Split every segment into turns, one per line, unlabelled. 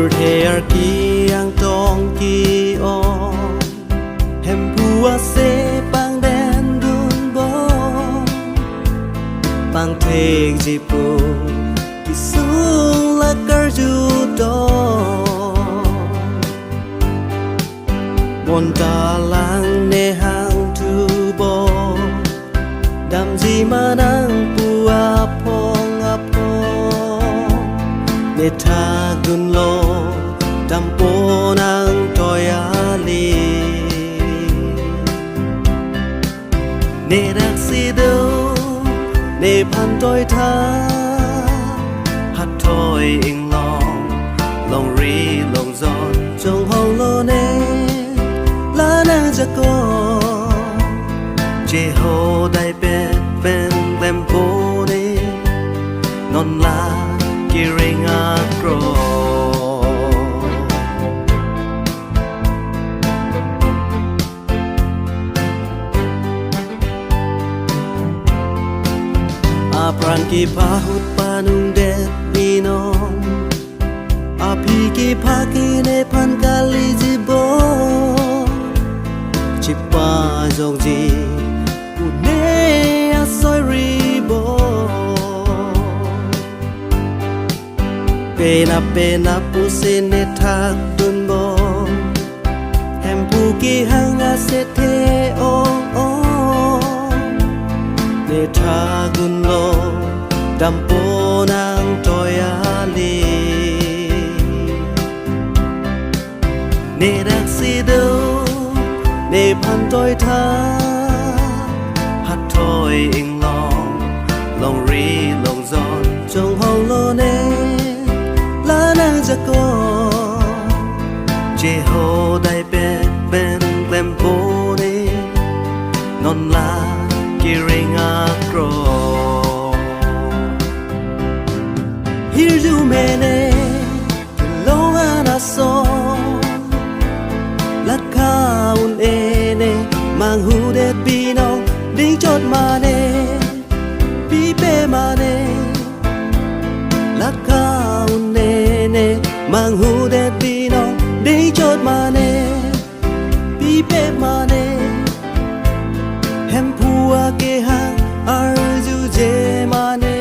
Urthear ki ang tong ki o hem bua se bang den dun bo bang theg ji pu ki sung la kar ju do mon ta lang ne hang tu bo dam ji ma nang pu a phong ne tha gun lo dam po nang toy ali ne rak si do ne pan toy tha hat toy ing long ri long giòn trong hong lo ne la nang ja ko je ho dai ben lem po ne non la Kiring akro Apran ki pahut panung det binong Api ki phaki ne phan kali jibo Chipa jong ji Une asoy ribo Pena pu se ne thak dun bo hem pu ki hanga se the o ne tha gun lo dam po nang toy ali ne rak si do ne pan toy tha hat toy ing long ri long giòn trong hong lo ne la nang ja ko je ho dai ben lem po ne non la kiring akro here you mene lo ana so la ka un ene mang hu de binong ding chot ma ne bi pe ma ne la ka un mang hu de pino đi chốt mà nè bi pe mà nè hem phua ke hang ar ju je mà nè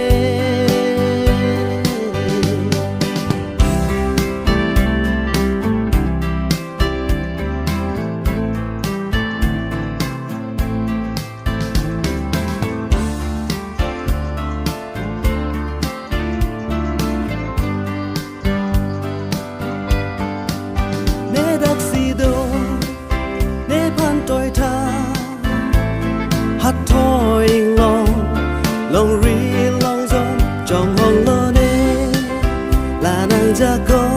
hát thôi long ri long giòn trong hong lo ne là nàng ja có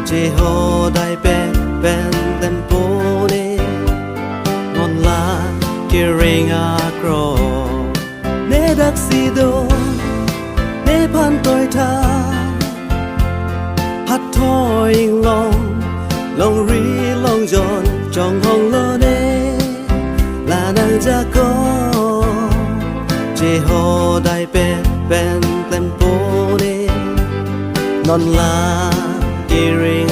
je ho dai ben tempo ne non la kiring akro ne dak si do ne pan toy tha hát thôi long ri long giòn trong hong lo ne là nàng ja có je ho dai ben tempo ne non la kiring